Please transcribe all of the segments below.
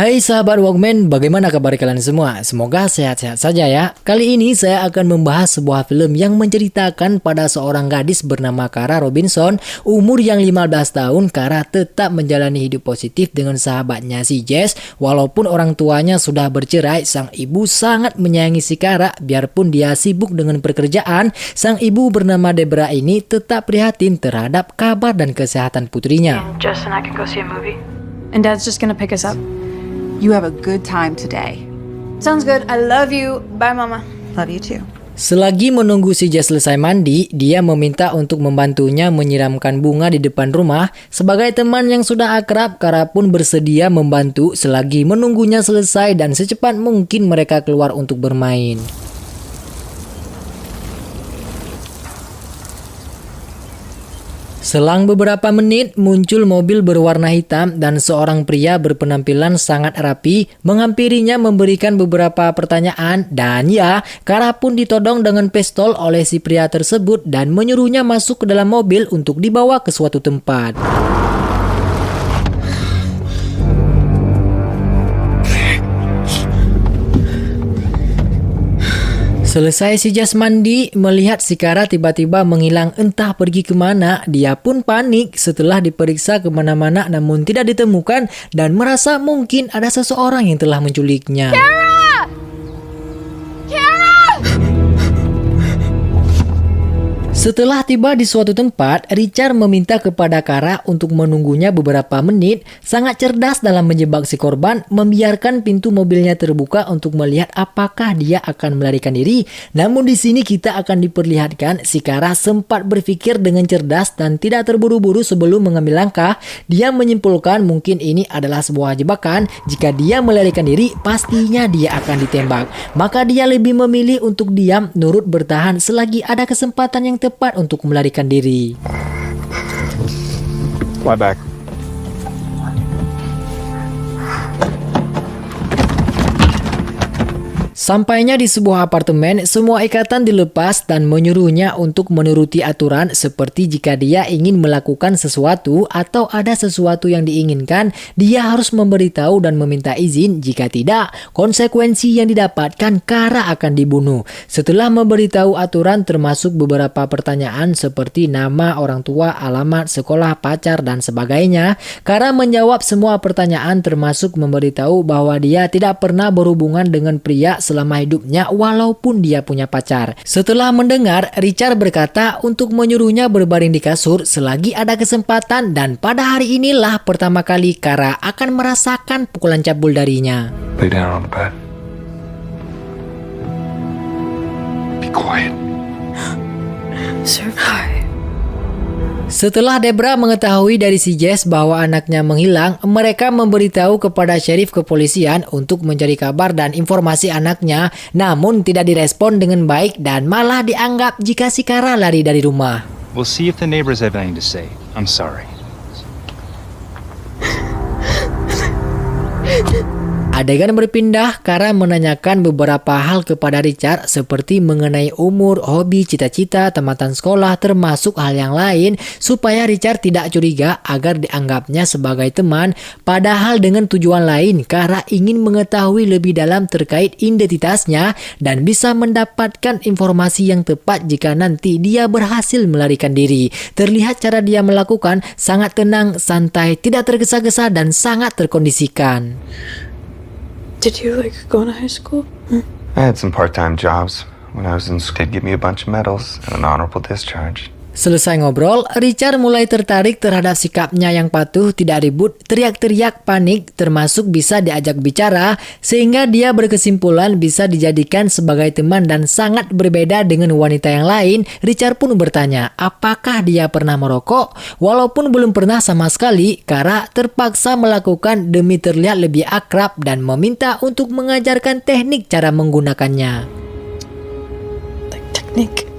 Hai sahabat Walkman, bagaimana kabar kalian semua? Semoga sehat-sehat saja ya. Kali ini saya akan membahas sebuah film yang menceritakan pada seorang gadis bernama Kara Robinson, umur yang 15 tahun. Kara tetap menjalani hidup positif dengan sahabatnya si Jess. Walaupun orang tuanya sudah bercerai, sang ibu sangat menyayangi si Kara. Biarpun dia sibuk dengan pekerjaan, sang ibu bernama Debra ini tetap prihatin terhadap kabar dan kesehatan putrinya. Jess and I can go see a movie. And Dad's just gonna pick us up. You have a good time today. Sounds good. I love you. Bye, Mama. Love you too. Selagi menunggu si Jess selesai mandi, dia meminta untuk membantunya menyiramkan bunga di depan rumah. Sebagai teman yang sudah akrab, Kara pun bersedia membantu selagi menunggunya selesai dan secepat mungkin mereka keluar untuk bermain. Selang beberapa menit, muncul mobil berwarna hitam dan seorang pria berpenampilan sangat rapi menghampirinya memberikan beberapa pertanyaan. Dan ya, Kara pun ditodong dengan pistol oleh si pria tersebut dan menyuruhnya masuk ke dalam mobil untuk dibawa ke suatu tempat. Selesai si Jess mandi, melihat si Kara tiba-tiba menghilang entah pergi kemana, dia pun panik setelah diperiksa kemana-mana namun tidak ditemukan dan merasa mungkin ada seseorang yang telah menculiknya. Kara! Kara! Setelah tiba di suatu tempat, Richard meminta kepada Kara untuk menunggunya beberapa menit. Sangat cerdas dalam menjebak si korban, membiarkan pintu mobilnya terbuka untuk melihat apakah dia akan melarikan diri. Namun di sini kita akan diperlihatkan si Kara sempat berpikir dengan cerdas dan tidak terburu-buru sebelum mengambil langkah. Dia menyimpulkan mungkin ini adalah sebuah jebakan. Jika dia melarikan diri, pastinya dia akan ditembak. Maka dia lebih memilih untuk diam, nurut bertahan selagi ada kesempatan yang tepat untuk melarikan diri. Fly back. Sampainya di sebuah apartemen, semua ikatan dilepas dan menyuruhnya untuk menuruti aturan seperti jika dia ingin melakukan sesuatu atau ada sesuatu yang diinginkan, dia harus memberitahu dan meminta izin. Jika tidak, konsekuensi yang didapatkan, Kara akan dibunuh. Setelah memberitahu aturan termasuk beberapa pertanyaan seperti nama, orang tua, alamat, sekolah, pacar, dan sebagainya, Kara menjawab semua pertanyaan termasuk memberitahu bahwa dia tidak pernah berhubungan dengan pria selama hidupnya walaupun dia punya pacar. Setelah mendengar, Richard berkata untuk menyuruhnya berbaring di kasur selagi ada kesempatan dan pada hari inilah pertama kali Kara akan merasakan pukulan cabul darinya. Lay down on the bed. Be quiet. Survive. Setelah Debra mengetahui dari si Jess bahwa anaknya menghilang, mereka memberitahu kepada syarif kepolisian untuk mencari kabar dan informasi anaknya, namun tidak direspon dengan baik dan malah dianggap jika si Kara lari dari rumah. We'll see if the neighbors have anything to say. I'm sorry. Adegan berpindah, Kara menanyakan beberapa hal kepada Richard seperti mengenai umur, hobi, cita-cita, tamatan sekolah, termasuk hal yang lain supaya Richard tidak curiga agar dianggapnya sebagai teman. Padahal dengan tujuan lain, Kara ingin mengetahui lebih dalam terkait identitasnya dan bisa mendapatkan informasi yang tepat jika nanti dia berhasil melarikan diri. Terlihat cara dia melakukan sangat tenang, santai, tidak tergesa-gesa dan sangat terkondisikan. Did you go to high school? I had some part-time jobs. When I was in school, they'd give me a bunch of medals and an honorable discharge. Selesai ngobrol, Richard mulai tertarik terhadap sikapnya yang patuh, tidak ribut, teriak-teriak, panik, termasuk bisa diajak bicara, sehingga dia berkesimpulan bisa dijadikan sebagai teman dan sangat berbeda dengan wanita yang lain. Richard pun bertanya, apakah dia pernah merokok? Walaupun belum pernah sama sekali, Kara terpaksa melakukan demi terlihat lebih akrab dan meminta untuk mengajarkan teknik cara menggunakannya. Teknik.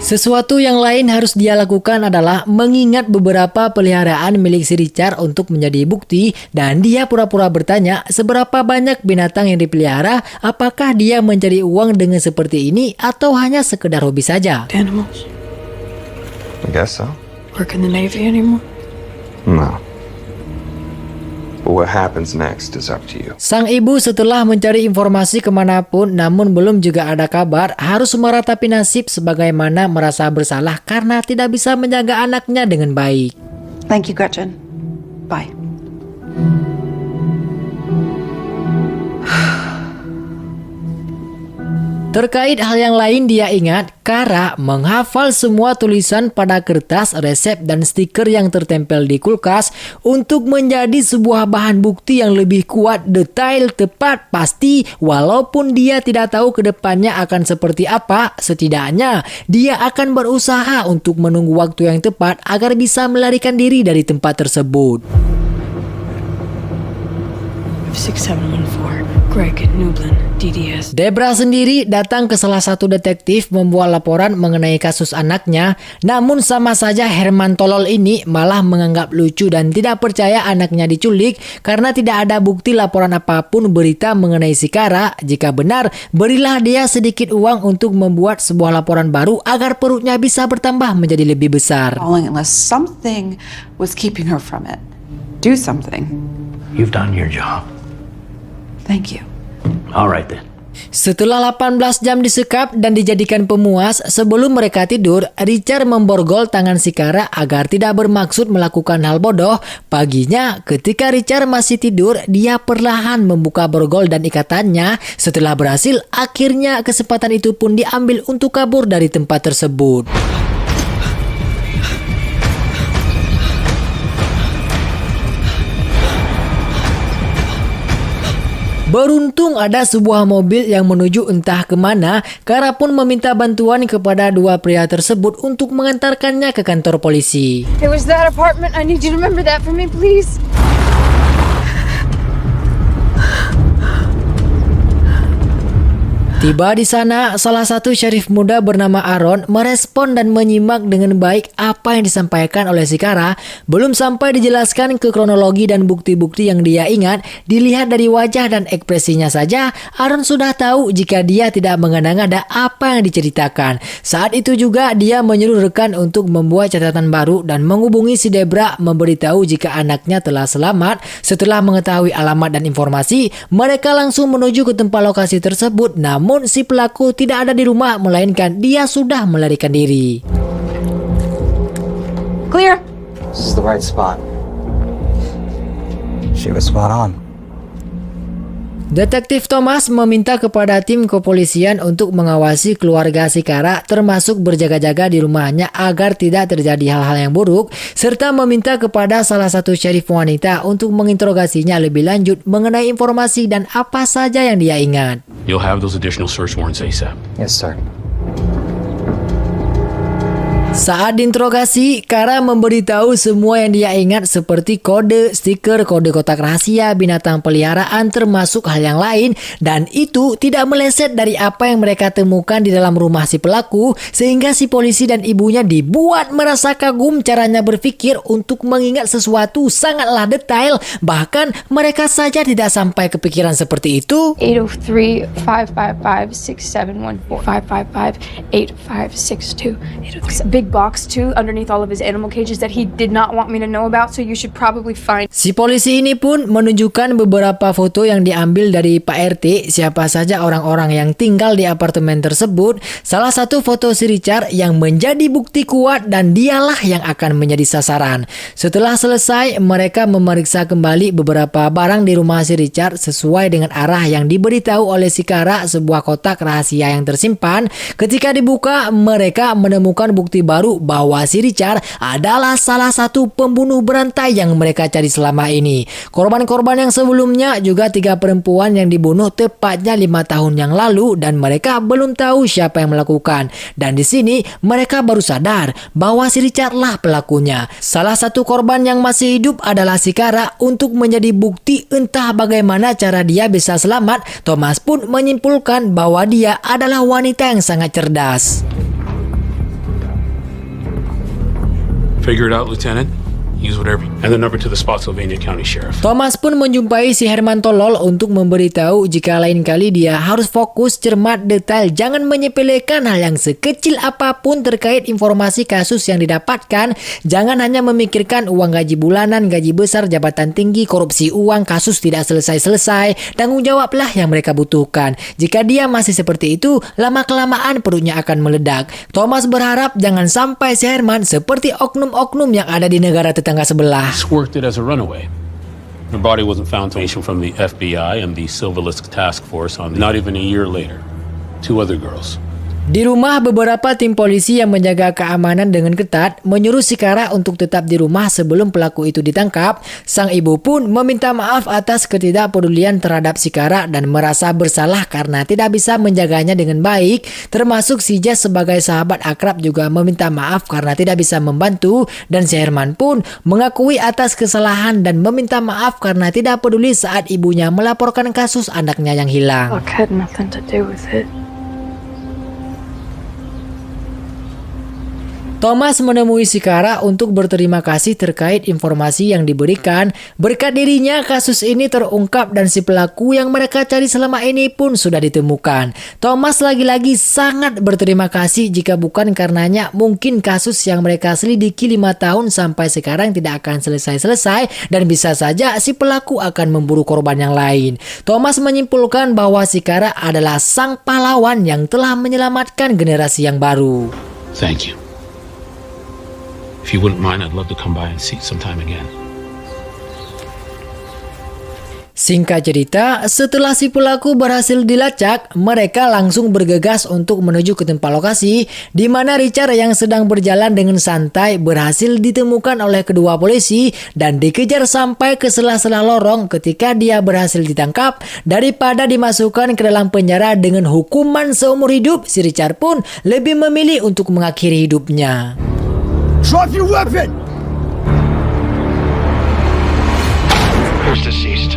Sesuatu yang lain harus dia lakukan adalah mengingat beberapa peliharaan milik si Richard untuk menjadi bukti dan dia pura-pura bertanya seberapa banyak binatang yang dipelihara, apakah dia mencari uang dengan seperti ini atau hanya sekedar hobi saja. Animals. I guess so. Work in the Navy anymore? No. But what happens next is up to you. Sang ibu setelah mencari informasi kemanapun namun belum juga ada kabar, harus meratapi nasib sebagaimana merasa bersalah karena tidak bisa menjaga anaknya dengan baik. Thank you, Gretchen. Bye. Terkait hal yang lain dia ingat, Kara menghafal semua tulisan pada kertas, resep, dan stiker yang tertempel di kulkas untuk menjadi sebuah bahan bukti yang lebih kuat, detail, tepat, pasti. Walaupun dia tidak tahu ke depannya akan seperti apa, setidaknya dia akan berusaha untuk menunggu waktu yang tepat agar bisa melarikan diri dari tempat tersebut. 6714, Greg Nublin, DDS. Debra sendiri datang ke salah satu detektif membuat laporan mengenai kasus anaknya, namun sama saja Herman tolol ini malah menganggap lucu dan tidak percaya anaknya diculik karena tidak ada bukti laporan apapun berita mengenai si Kara. Jika benar, berilah dia sedikit uang untuk membuat sebuah laporan baru agar perutnya bisa bertambah menjadi lebih besar. Unless something was keeping her from it. Do something. You've done your job. Thank you. All right then. Setelah 18 jam disekap dan dijadikan pemuas, sebelum mereka tidur, Richard memborgol tangan si Kara agar tidak bermaksud melakukan hal bodoh. Paginya, ketika Richard masih tidur, dia perlahan membuka borgol dan ikatannya. Setelah berhasil, akhirnya kesempatan itu pun diambil untuk kabur dari tempat tersebut. Beruntung ada sebuah mobil yang menuju entah kemana. Kara pun meminta bantuan kepada dua pria tersebut untuk mengantarkannya ke kantor polisi. It was that apartment. I need you to remember that for me, please. Tiba di sana, salah satu syarif muda bernama Aaron merespon dan menyimak dengan baik apa yang disampaikan oleh si Kara. Belum sampai dijelaskan ke kronologi dan bukti-bukti yang dia ingat, dilihat dari wajah dan ekspresinya saja, Aaron sudah tahu jika dia tidak mengada-ngada apa yang diceritakan. Saat itu juga dia menyuruh rekan untuk membuat catatan baru dan menghubungi si Debra memberitahu jika anaknya telah selamat. Setelah mengetahui alamat dan informasi, mereka langsung menuju ke tempat lokasi tersebut. Namun si pelaku tidak ada di rumah, melainkan dia sudah melarikan diri. Clear. This is the right spot. She was spot on. Detektif Thomas meminta kepada tim kepolisian untuk mengawasi keluarga si Kara, termasuk berjaga-jaga di rumahnya agar tidak terjadi hal-hal yang buruk, serta meminta kepada salah satu syarif wanita untuk menginterogasinya lebih lanjut mengenai informasi dan apa saja yang dia ingat. You'll have those additional search warrants ASAP. Yes, sir. Saat diinterogasi, Kara memberitahu semua yang dia ingat seperti kode, stiker, kode kotak rahasia, binatang peliharaan, termasuk hal yang lain, dan itu tidak meleset dari apa yang mereka temukan di dalam rumah si pelaku, sehingga si polisi dan ibunya dibuat merasa kagum caranya berpikir untuk mengingat sesuatu sangatlah detail, bahkan mereka saja tidak sampai kepikiran seperti itu. 803-555-6714 555-8562 Big box too underneath all of his animal cages that he did not want me to know about, so you should probably find. Si polisi ini pun menunjukkan beberapa foto yang diambil dari Pak RT, siapa saja orang-orang yang tinggal di apartemen tersebut. Salah satu foto si Richard yang menjadi bukti kuat dan dialah yang akan menjadi sasaran. Setelah selesai, mereka memeriksa kembali beberapa barang di rumah si Richard sesuai dengan arah yang diberitahu oleh si Kara, sebuah kotak rahasia yang tersimpan. Ketika dibuka, mereka menemukan bukti baru bahwa si Richard adalah salah satu pembunuh berantai yang mereka cari selama ini. Korban-korban yang sebelumnya juga 3 perempuan yang dibunuh tepatnya 5 tahun yang lalu dan mereka belum tahu siapa yang melakukan. Dan di sini mereka baru sadar bahwa si Richard lah pelakunya. Salah satu korban yang masih hidup adalah si Kara. Untuk menjadi bukti entah bagaimana cara dia bisa selamat, Thomas pun menyimpulkan bahwa dia adalah wanita yang sangat cerdas. Figure it out, Lieutenant? Use whatever. And the number to the Spotsylvania County Sheriff. Thomas pun menjumpai si Herman tolol untuk memberitahu jika lain kali dia harus fokus, cermat, detail, jangan menyepelekan hal yang sekecil apapun terkait informasi kasus yang didapatkan. Jangan hanya memikirkan uang gaji bulanan, gaji besar, jabatan tinggi, korupsi uang, kasus tidak selesai-selesai. Tanggung jawablah yang mereka butuhkan. Jika dia masih seperti itu, lama-kelamaan perutnya akan meledak. Thomas berharap jangan sampai si Herman seperti oknum-oknum yang ada di negara tetangga sebelah. Worked it as a runaway. Her body wasn't found from the FBI and the Silver List Task Force on not even a year later. 2 other girls. Di rumah, beberapa tim polisi yang menjaga keamanan dengan ketat menyuruh si Kara untuk tetap di rumah sebelum pelaku itu ditangkap. Sang ibu pun meminta maaf atas ketidakpedulian terhadap si Kara dan merasa bersalah karena tidak bisa menjaganya dengan baik. Termasuk si Jess sebagai sahabat akrab juga meminta maaf karena tidak bisa membantu. Dan si Herman pun mengakui atas kesalahan dan meminta maaf karena tidak peduli saat ibunya melaporkan kasus anaknya yang hilang. Buck had nothing to do with it. Thomas menemui si Kara untuk berterima kasih terkait informasi yang diberikan. Berkat dirinya, kasus ini terungkap dan si pelaku yang mereka cari selama ini pun sudah ditemukan. Thomas lagi-lagi sangat berterima kasih, jika bukan karenanya mungkin kasus yang mereka selidiki 5 tahun sampai sekarang tidak akan selesai-selesai dan bisa saja si pelaku akan memburu korban yang lain. Thomas menyimpulkan bahwa si Kara adalah sang pahlawan yang telah menyelamatkan generasi yang baru. Thank you. If you wouldn't mind, I'd love to come by and see it sometime again. Singkat cerita, setelah si pelaku berhasil dilacak, mereka langsung bergegas untuk menuju ke tempat lokasi di mana Richard yang sedang berjalan dengan santai berhasil ditemukan oleh kedua polisi dan dikejar sampai ke sela-sela lorong. Ketika dia berhasil ditangkap, daripada dimasukkan ke dalam penjara dengan hukuman seumur hidup, si Richard pun lebih memilih untuk mengakhiri hidupnya. Drop your weapon! Who's deceased?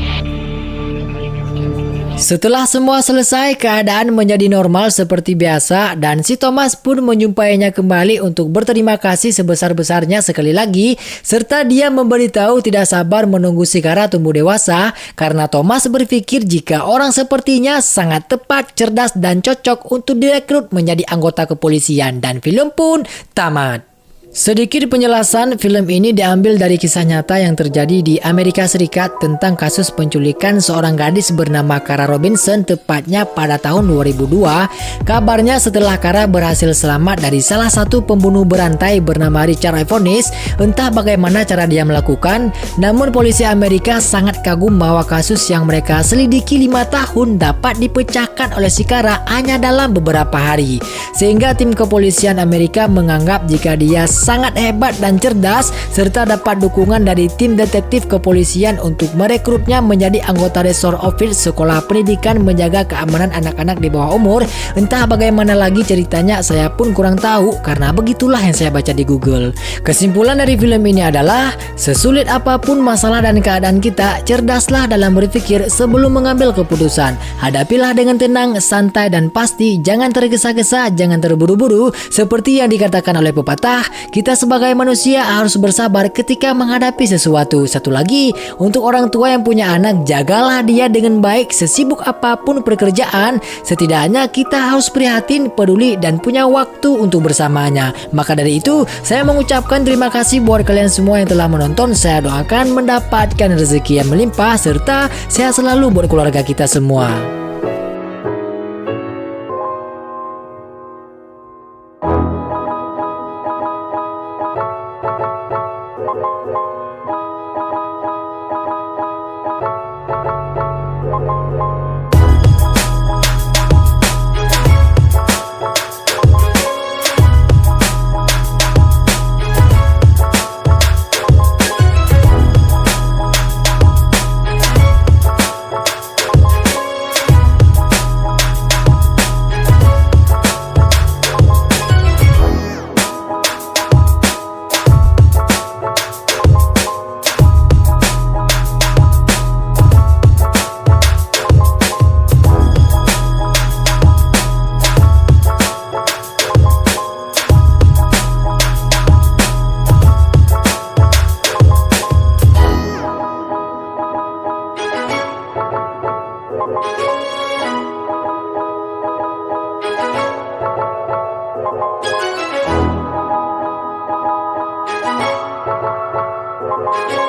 Setelah semua selesai, keadaan menjadi normal seperti biasa dan si Thomas pun menjumpainya kembali untuk berterima kasih sebesar-besarnya sekali lagi, serta dia memberitahu tidak sabar menunggu si Kara tumbuh dewasa karena Thomas berpikir jika orang sepertinya sangat tepat, cerdas dan cocok untuk direkrut menjadi anggota kepolisian. Dan film pun tamat. Sedikit penjelasan, film ini diambil dari kisah nyata yang terjadi di Amerika Serikat tentang kasus penculikan seorang gadis bernama Kara Robinson tepatnya pada tahun 2002. Kabarnya setelah Kara berhasil selamat dari salah satu pembunuh berantai bernama Richard Ivonis, entah bagaimana cara dia melakukan, namun polisi Amerika sangat kagum bahwa kasus yang mereka selidiki 5 tahun dapat dipecahkan oleh si Kara hanya dalam beberapa hari. Sehingga tim kepolisian Amerika menganggap jika dia sangat hebat dan cerdas serta dapat dukungan dari tim detektif kepolisian untuk merekrutnya menjadi anggota Resource Office, sekolah pendidikan menjaga keamanan anak-anak di bawah umur. Entah bagaimana lagi ceritanya, saya pun kurang tahu karena begitulah yang saya baca di Google. Kesimpulan dari film ini adalah, sesulit apapun masalah dan keadaan kita, cerdaslah dalam berpikir sebelum mengambil keputusan. Hadapilah dengan tenang, santai dan pasti, jangan tergesa-gesa, jangan terburu-buru. Seperti yang dikatakan oleh pepatah, kita sebagai manusia harus bersabar ketika menghadapi sesuatu. Satu lagi, untuk orang tua yang punya anak, jagalah dia dengan baik sesibuk apapun pekerjaan. Setidaknya kita harus prihatin, peduli, dan punya waktu untuk bersamanya. Maka dari itu, saya mengucapkan terima kasih buat kalian semua yang telah menonton. Saya doakan mendapatkan rezeki yang melimpah, serta sehat selalu buat keluarga kita semua. Bye.